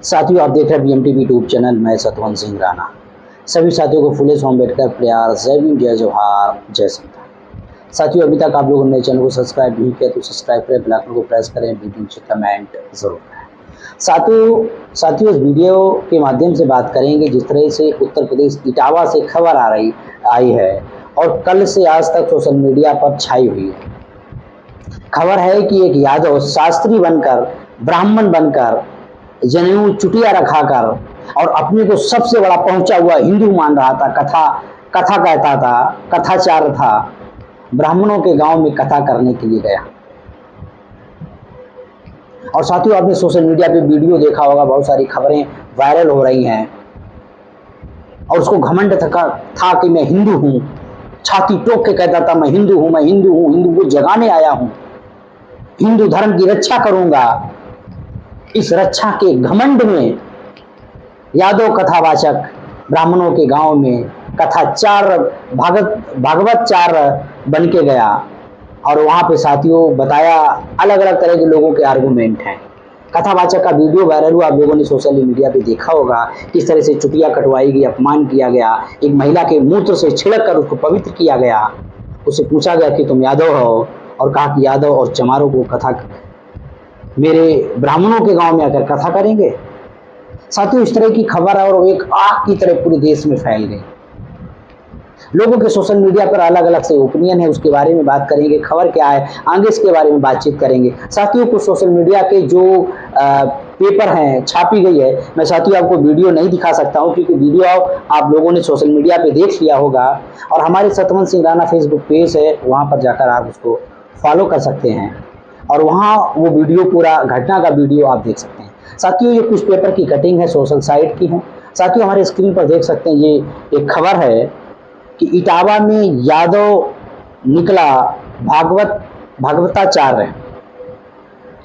साथियों, आप देख रहे हैं BMTV यूट्यूब चैनल। मैं सतवंत सिंह राणा सभी साथियों को फुले से अम्बेडकर प्यार, जय भीम, जय जोहार, जय संविधान। साथियों, अभी तक आप लोगों ने चैनल को सब्सक्राइब नहीं किया तो सब्सक्राइब करें, बेल आइकन को प्रेस करें, वीडियो नीचे कमेंट जरूर करें। साथियों इस वीडियो के माध्यम से बात करेंगे जिस तरह से उत्तर प्रदेश इटावा से खबर आई है और कल से आज तक सोशल मीडिया पर छाई हुई है। खबर है कि एक यादव शास्त्री बनकर, ब्राह्मण बनकर, जनेऊ चुटिया रखाकर और अपने को सबसे बड़ा पहुंचा हुआ हिंदू मान रहा था, कथा कहता था, कथाचार था, ब्राह्मणों के गांव में कथा करने के लिए गया। और साथियों, आपने सोशल मीडिया पे वीडियो देखा होगा, बहुत सारी खबरें वायरल हो रही हैं और उसको घमंड था कि मैं हिंदू हूं, छाती टोक के कहता था मैं हिंदू हूं, मैं हिंदू हूं, हिंदू को जगाने आया हूं, हिंदू धर्म की रक्षा करूंगा। इस रक्षा के घमंड में यादव कथावाचक ब्राह्मणों के गांव में कथाचार, भागवतचार बन के गया और वहां पे साथियों बताया, अलग अलग तरह के लोगों के आर्गुमेंट हैं। कथावाचक का वीडियो वायरल हुआ, आप लोगों ने सोशल मीडिया पे देखा होगा। किस तरह से चुटिया कटवाई गई, अपमान किया गया, एक महिला के मूत्र से छिड़क कर उसको पवित्र किया गया। उससे पूछा गया कि तुम यादव हो और कहा कि यादव और चमारों को कथा, मेरे ब्राह्मणों के गांव में आकर कथा करेंगे। साथियों इस तरह की खबर है और एक आग की तरह पूरे देश में फैल गई। लोगों के सोशल मीडिया पर अलग अलग से ओपिनियन है, उसके बारे में बात करेंगे। खबर क्या है, आगे इसके बारे में बातचीत करेंगे। साथियों को सोशल मीडिया के जो पेपर हैं, छापी गई है, मैं साथियों आपको वीडियो नहीं दिखा सकता हूं क्योंकि वीडियो आप लोगों ने सोशल मीडिया पे देख लिया होगा और हमारे सतवंत सिंह राणा फेसबुक पेज है, वहां पर जाकर आप उसको फॉलो कर सकते हैं और वहाँ वो वीडियो, पूरा घटना का वीडियो आप देख सकते हैं। साथियों ये कुछ पेपर की कटिंग है, सोशल साइट की है। साथियों हमारे स्क्रीन पर देख सकते हैं, ये एक खबर है कि इटावा में यादव निकला भागवताचार्य,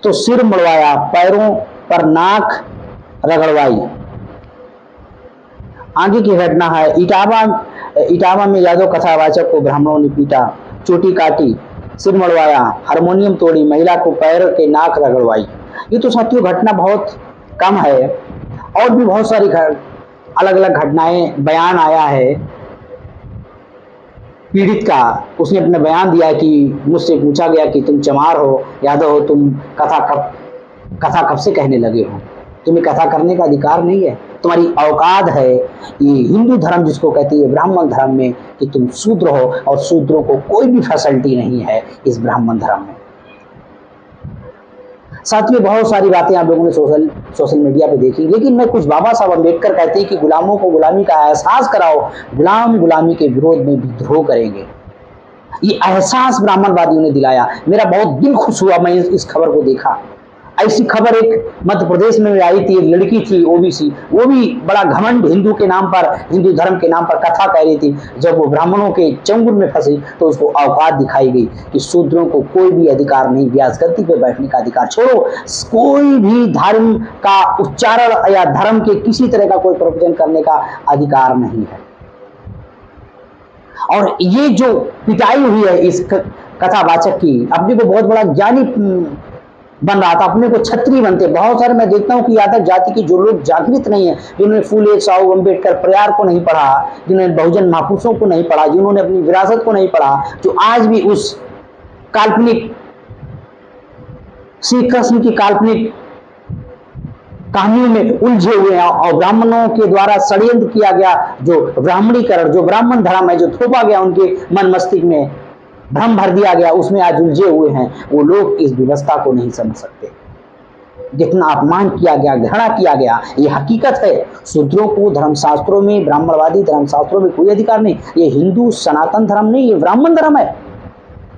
तो सिर मुड़वाया, पैरों पर नाक रगड़वाई। आगे की घटना है, इटावा में यादव कथावाचक को ब्राह्मणों ने पीटा, चोटी काटी, सिर मड़वाया, हारमोनियम तोड़ी, महिला को पैर के नाक रगड़वाई। ये तो साथियों घटना बहुत कम है और भी बहुत सारी अलग अलग घटनाएं, बयान आया है पीड़ित का। उसने अपना बयान दिया कि मुझसे पूछा गया कि तुम चमार हो, यादव हो, तुम कथा कब से कहने लगे हो, तुम्हें कथा करने का अधिकार नहीं है, तुम्हारी औकात है ये हिंदू धर्म जिसको कहती है ब्राह्मण धर्म में कि तुम शूद्र हो और शूद्रों को कोई भी फैसिलिटी नहीं है इस ब्राह्मण धर्म में। साथियों बहुत सारी बातें आप लोगों ने सोशल मीडिया पे देखी, लेकिन मैं कुछ बाबा साहब अम्बेडकर कहते हैं कि गुलामों को गुलामी का एहसास कराओ, गुलाम गुलामी के विरोध में विद्रोह करेंगे। ये एहसास ब्राह्मणवादियों ने दिलाया। मेरा बहुत दिल खुश हुआ, मैं इस खबर को देखा। ऐसी खबर एक मध्य प्रदेश में आई थी, एक लड़की थी ओबीसी, वो भी बड़ा घमंड हिंदू के नाम पर, हिंदू धर्म के नाम पर कथा कह रही थी। जब वो ब्राह्मणों के चंगुल में फंसी तो उसको औकात दिखाई गई कि शूद्रों को कोई भी अधिकार नहीं, व्यासगद्दी पे बैठने का अधिकार छोड़ो, कोई भी धर्म का उच्चारण या धर्म के किसी तरह का कोई प्रवचन करने का अधिकार नहीं है। और ये जो पिटाई हुई है इस कथावाचक की, अपने को बहुत बड़ा ज्ञानी बन रहा था, अपने को छत्री बनते। बहुत सारे मैं देखता हूँ कि यादव जाति के जो लोग जागृत नहीं है, जिन्होंने फूले, साहू, अम्बेडकर, प्रयार को नहीं पढ़ा, जिन्होंने बहुजन महापुरुषों को नहीं पढ़ा, जिन्होंने अपनी विरासत को नहीं पढ़ा, जो आज भी उस काल्पनिक श्री कृष्ण की काल्पनिक कहानियों में उलझे हुए हैं और ब्राह्मणों के द्वारा षड्यंत्र किया गया जो ब्राह्मणीकरण, जो ब्राह्मण धर्म है, जो थोपा गया उनके मन मस्तिष्क में, भ्रम भर दिया गया, उसमें आज उलझे हुए हैं। वो लोग इस व्यवस्था को नहीं समझ सकते। जितना अपमान किया गया, घृणा किया गया, ये हकीकत है। शूद्रों को धर्मशास्त्रों में, ब्राह्मणवादी धर्मशास्त्रों में कोई अधिकार नहीं। ये हिंदू सनातन धर्म नहीं, ये ब्राह्मण धर्म है।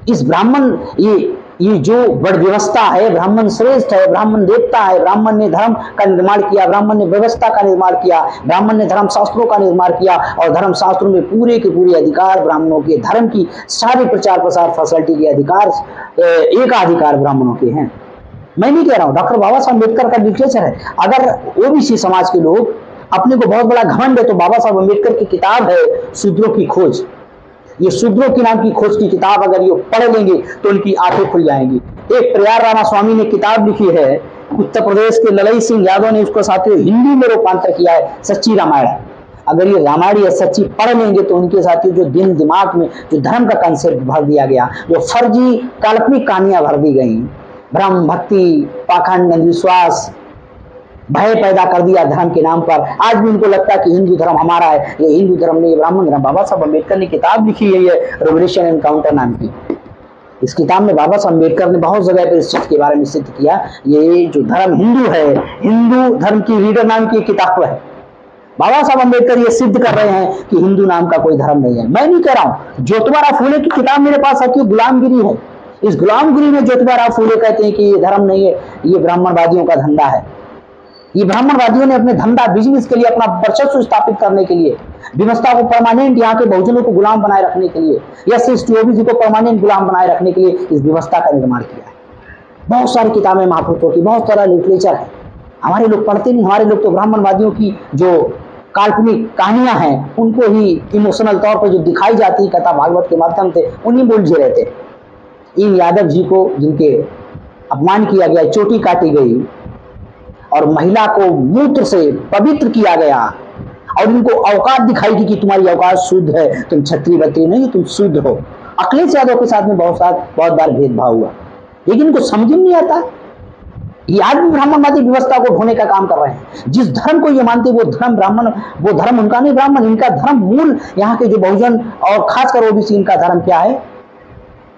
इस ब्राह्मण, ये जो बड़ व्यवस्था है, ब्राह्मण श्रेष्ठ है, ब्राह्मण देवता है, ब्राह्मण ने धर्म का निर्माण किया, ब्राह्मण ने व्यवस्था का निर्माण किया, ब्राह्मण ने धर्म शास्त्रों का निर्माण किया और धर्म शास्त्रों में पूरे के पूरे अधिकार ब्राह्मणों के, धर्म की सारे प्रचार प्रसार फैसिलिटी के अधिकार एकाधिकार ब्राह्मणों के हैं। मैं नहीं कह रहा हूं, डॉक्टर बाबा साहब अम्बेडकर का लिटरेचर है। अगर ओबीसी समाज के लोग अपने को बहुत बड़ा घमंड है तो बाबा साहब अम्बेडकर की किताब है शूद्रों की खोज, ये शूद्रों की नाम की खोज की किताब अगर ये पढ़ लेंगे तो उनकी आंखें खुल जाएंगी। एक प्रयार रामा स्वामी ने किताब लिखी है उत्तर प्रदेश के ललई सिंह यादव ने उसको साथियों हिंदी में रूपांतर किया है सच्ची रामायण। अगर ये रामायण या सच्ची पढ़ लेंगे तो उनके साथियों जो दिल दिमाग में जो धर्म का कंसेप्ट भर दिया गया, जो फर्जी काल्पनिक कहानियां भर दी गई, भ्रम, भक्ति, पाखंड, अंधविश्वास, भय पैदा कर दिया धर्म के नाम पर। आज भी उनको लगता है कि हिंदू धर्म हमारा है, ये हिंदू धर्म नहीं, ब्राह्मण धर्म। बाबा साहब अम्बेडकर ने किताब लिखी है ये रेवोल्यूशन एनकाउंटर नाम की। इस किताब में बाबा साहब अम्बेडकर ने बहुत जगह पर इस चीज के बारे में सिद्ध किया। ये जो धर्म हिंदू है, हिंदू धर्म की रीडर नाम की किताब है। बाबा साहब अम्बेडकर ये सिद्ध कर रहे हैं कि हिंदू नाम का कोई धर्म नहीं है। मैं नहीं कह रहा हूं, ज्योतिबा फूले की किताब मेरे पास आती है, गुलामगिरी है। इस गुलामगिरी में ज्योतिबा फूले कहते हैं कि ये धर्म नहीं है, ये ब्राह्मणवादियों का धंधा है। ये ब्राह्मणवादियों ने अपने धंधा बिजनेस के लिए, अपना वर्चस्व स्थापित करने के लिए, व्यवस्था को परमानेंट, यहाँ के बहुजनों को गुलाम बनाए रखने के लिए, या SC/OBC को परमानेंट गुलाम बनाए रखने के लिए इस व्यवस्था का निर्माण किया है। बहुत सारी किताबें महापुरुषों की, बहुत सारा लिटरेचर है, हमारे लोग पढ़ते नहीं। हमारे लोग तो ब्राह्मणवादियों की जो काल्पनिक कहानियां हैं उनको ही इमोशनल तौर पर जो दिखाई जाती है कथा भागवत के माध्यम से, उन्हीं में उलझे रहते। इन यादव जी को जिनके अपमान किया गया, चोटी काटी गई और महिला को मूत्र से पवित्र किया गया और इनको औकात दिखाई दी कि तुम्हारी औकात शुद्ध है, तुम क्षत्रिय बत्री नहीं, तुम शुद्ध हो। अखिलेश यादव के साथ में बहुत बार भेदभाव हुआ, लेकिन इनको समझ नहीं आता। ये आज भी ब्राह्मणवादी व्यवस्था को ढोने का काम कर रहे हैं। जिस धर्म को ये मानते वो धर्म ब्राह्मण, वो धर्म उनका नहीं ब्राह्मण, इनका धर्म मूल यहाँ के जो बहुजन और खासकर ओबीसी, इनका धर्म क्या है,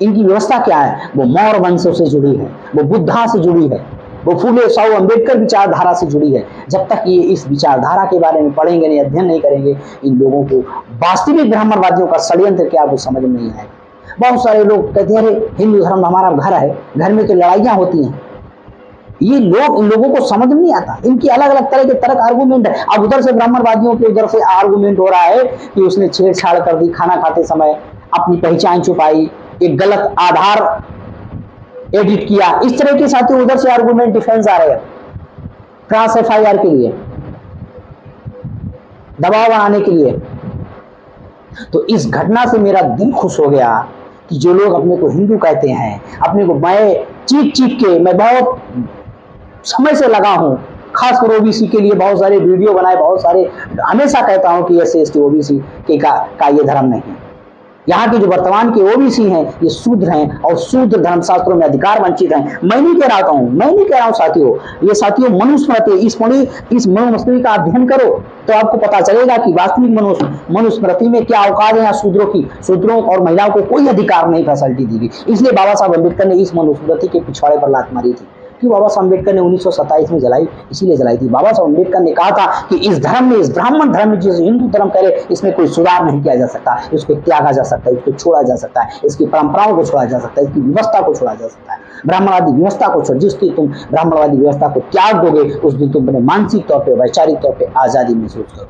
इनकी व्यवस्था क्या है, वो मौर्य वंशों से जुड़ी है, वो बुद्धा से जुड़ी है, वो फूले साहू अम्बेडकर विचारधारा से जुड़ी है। जब तक ये इस विचारधारा के बारे में पढ़ेंगे नहीं, अध्ययन नहीं करेंगे, इन लोगों को वास्तविक ब्राह्मणवादियों का षड्यंत्र क्या वो समझ में नहीं आएगा। बहुत सारे लोग कहते हैं अरे हिंदू धर्म हमारा घर है, घर में तो लड़ाइयां होती हैं। ये लोग, इन लोगों को समझ नहीं आता, इनकी अलग अलग तरह के तर्क आर्गूमेंट है। अब उधर से ब्राह्मणवादियों के उधर से आर्गूमेंट हो रहा है कि उसने छेड़छाड़ कर दी, खाना खाते समय अपनी पहचान छुपाई, एक गलत आधार एडिट किया, इस तरह के साथियों उधर से आर्गूमेंट डिफेंस आ रहे हैं क्रॉस FIR के लिए, दबाव बनाने के लिए। तो इस घटना से मेरा दिल खुश हो गया कि जो लोग अपने को हिंदू कहते हैं, अपने को, मैं चीख चीख के, मैं बहुत समय से लगा हूं, खासकर ओबीसी के लिए बहुत सारे वीडियो बनाए, बहुत सारे, हमेशा कहता हूं कि SC/ST/OBC का ये धर्म नहीं है। यहाँ के जो वर्तमान के ओबीसी हैं ये शूद्र हैं और शूद्र धर्मशास्त्रों में अधिकार वंचित हैं। मैं नहीं कह रहा हूँ साथियों, ये साथियों मनुस्मृति, इस मनुस्मृति का अध्ययन करो तो आपको पता चलेगा कि वास्तविक मनुस्मृति में क्या औकात है। यहाँ शूद्रों और महिलाओं को कोई अधिकार नहीं, फैसिलिटी दी गई। इसलिए बाबा साहब अम्बेडकर ने इस मनुस्मृति के पिछवाड़े पर लात मारी थी। कि बाबा साहब अम्बेडकर ने 1927 में जलाई, इसीलिए जलाई थी। बाबा साहब अम्बेडकर ने कहा था कि इस धर्म में, इस ब्राह्मण धर्म में, जिसे हिंदू धर्म कह रहे, इसमें कोई सुधार नहीं किया जा सकता, इसको त्यागा जा सकता है, इसको छोड़ा जा सकता है, इसकी परंपराओं को छोड़ा जा सकता है, इसकी व्यवस्था को छोड़ा जा सकता है। ब्राह्मणवादी व्यवस्था को छोड़, जिस दिन तुम ब्राह्मणवादी व्यवस्था को त्याग दोगे उस दिन तुम अपने मानसिक तौर पर, वैचारिक तौर पर आजादी महसूस करो।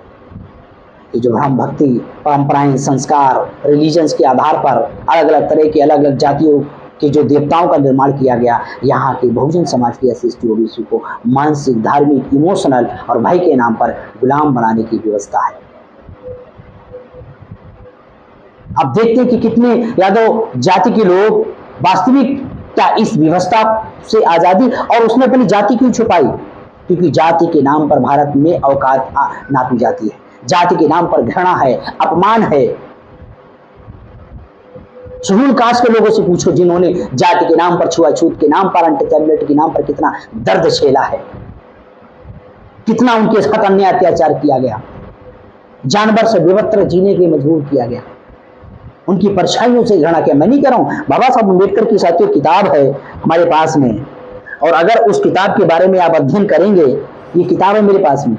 ये जो हम भक्ति, परंपराएं, संस्कार, रिलीजन्स के आधार पर अलग अलग तरह के, अलग अलग जातियों के जो देवताओं का निर्माण किया गया, यहाँ के बहुजन समाज के SC/OBC को मानसिक, धार्मिक, इमोशनल और भय के नाम पर गुलाम बनाने की व्यवस्था है। अब देखते हैं कि कितने यादव जाति के लोग वास्तविक क्या इस व्यवस्था से आजादी, और उसने अपनी जाति क्यों छुपाई, क्योंकि जाति के नाम पर भारत में औकात नापी जाती है, जाति के नाम पर घृणा है, अपमान है। शेड्यूल कास्ट के लोगों से पूछो जिन्होंने जाति के नाम पर, छुआछूत के नाम पर, अनटचेबिलिटी के नाम पर कितना दर्द झेला है, कितना उनके साथ अन्याय अत्याचार किया गया, जानवर से विवत्र जीने के लिए मजबूर किया गया, उनकी परछाइयों से घृणा किया। मैं नहीं कह रहा हूं, बाबा साहब अम्बेडकर की साथियों किताब है हमारे पास में, और अगर उस किताब के बारे में आप अध्ययन करेंगे, ये किताब है मेरे पास में,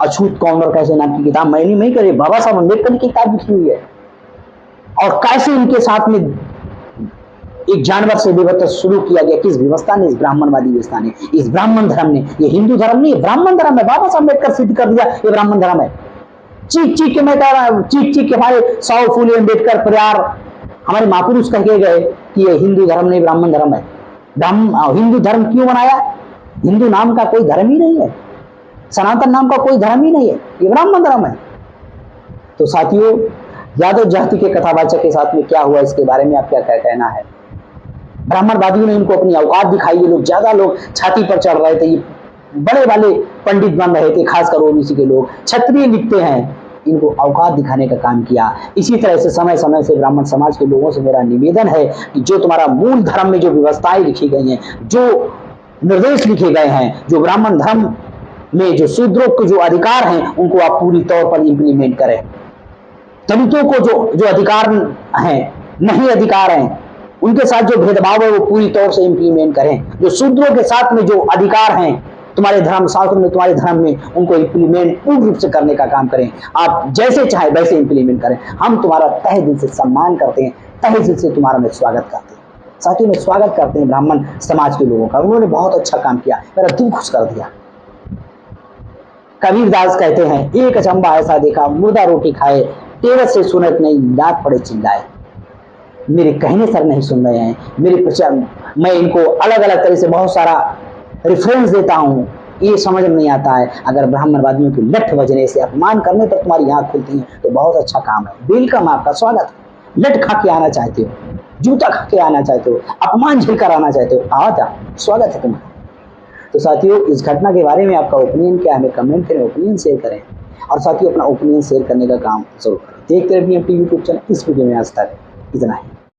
अछूत कौन और कैसे नाम की किताब, मैंने नहीं करी, बाबा साहब अम्बेडकर की किताब लिखी हुई है। और कैसे इनके साथ में एक जानवर से विवत्र शुरू किया गया, किस व्यवस्था ने, इस ब्राह्मणवादी व्यवस्था ने, इस ब्राह्मण धर्म ने। ये हिंदू धर्म नहीं, ब्राह्मण धर्म है। बाबा साहब अम्बेडकर सिद्ध कर दिया ये ब्राह्मण धर्म है। चीख चीख के मैं कह रहा हूं, चीख चीख के हमारे साहू फूले अम्बेडकर परिवार, हमारे महापुरुष कह के गए कि ये हिंदू धर्म नहीं, ब्राह्मण धर्म है। हिंदू धर्म क्यों बनाया? हिंदू नाम का कोई धर्म ही नहीं है, सनातन नाम का कोई धर्म ही नहीं है, ये ब्राह्मण धर्म है। तो साथियों, यादव जाति के कथावाचक के साथ में क्या हुआ, इसके बारे में आप क्या कहना है? ब्राह्मणवादियों ने इनको अपनी औकात दिखाई। ये लोग ज्यादा लोग छाती पर चढ़ रहे थे, ये बड़े वाले पंडित बन रहे थे, खासकर ओबीसी के लोग क्षत्रिय लिखते हैं, इनको औकात दिखाने का काम किया। इसी तरह से समय समय से ब्राह्मण समाज के लोगों से मेरा निवेदन है कि जो तुम्हारा मूल धर्म में जो व्यवस्थाएं लिखी गई हैं, जो निर्देश लिखे गए हैं, जो ब्राह्मण धर्म में जो शूद्रों के जो अधिकार हैं, उनको आप पूरी तौर पर इंप्लीमेंट करें। दलितों को जो अधिकार हैं, नहीं अधिकार हैं, उनके साथ जो भेदभाव है वो पूरी तौर से इंप्लीमेंट करें। जो शूद्रों के साथ में जो अधिकार हैं तुम्हारे धर्म शास्त्र में, तुम्हारे धर्म में, उनको इंप्लीमेंट पूर्ण रूप से करने का काम करें। आप जैसे चाहे वैसे इंप्लीमेंट करें। हम तुम्हारा तहे दिल से सम्मान करते हैं, तहे दिल से तुम्हारा मैं स्वागत करते हैं। साथियों, में स्वागत करते हैं ब्राह्मण समाज के लोगों का। उन्होंने बहुत अच्छा काम किया, मेरा दिल खुश कर दिया। कबीरदास कहते हैं, एक अचंबा ऐसा देखा, मुर्दा रोटी खाए, टेरस से सुनत नहीं, डांट पड़े चिल्लाए। मेरे कहने सर नहीं सुन रहे हैं, मेरे प्रचार मैं इनको अलग अलग तरह से बहुत सारा रेफरेंस देता हूँ, ये समझ में नहीं आता है। अगर ब्राह्मणवादियों की लठ बजने से, अपमान करने पर तुम्हारी आंख खुलती है तो बहुत अच्छा काम है। वेलकम, आपका स्वागत है। लठ खा के आना चाहते हो, जूता खा के आना चाहते हो, अपमान झेल कर आना चाहते हो, आओ जा, स्वागत है तुम्हारा। तो साथियों, इस घटना के बारे में आपका ओपिनियन क्या है, हमें कमेंट करें, ओपिनियन शेयर करें। और साथियों, अपना ओपिनियन शेयर करने का काम जरूर करें। देखते रहिए अपनी यूट्यूब चैनल। इस वीडियो में आज तक इतना ही।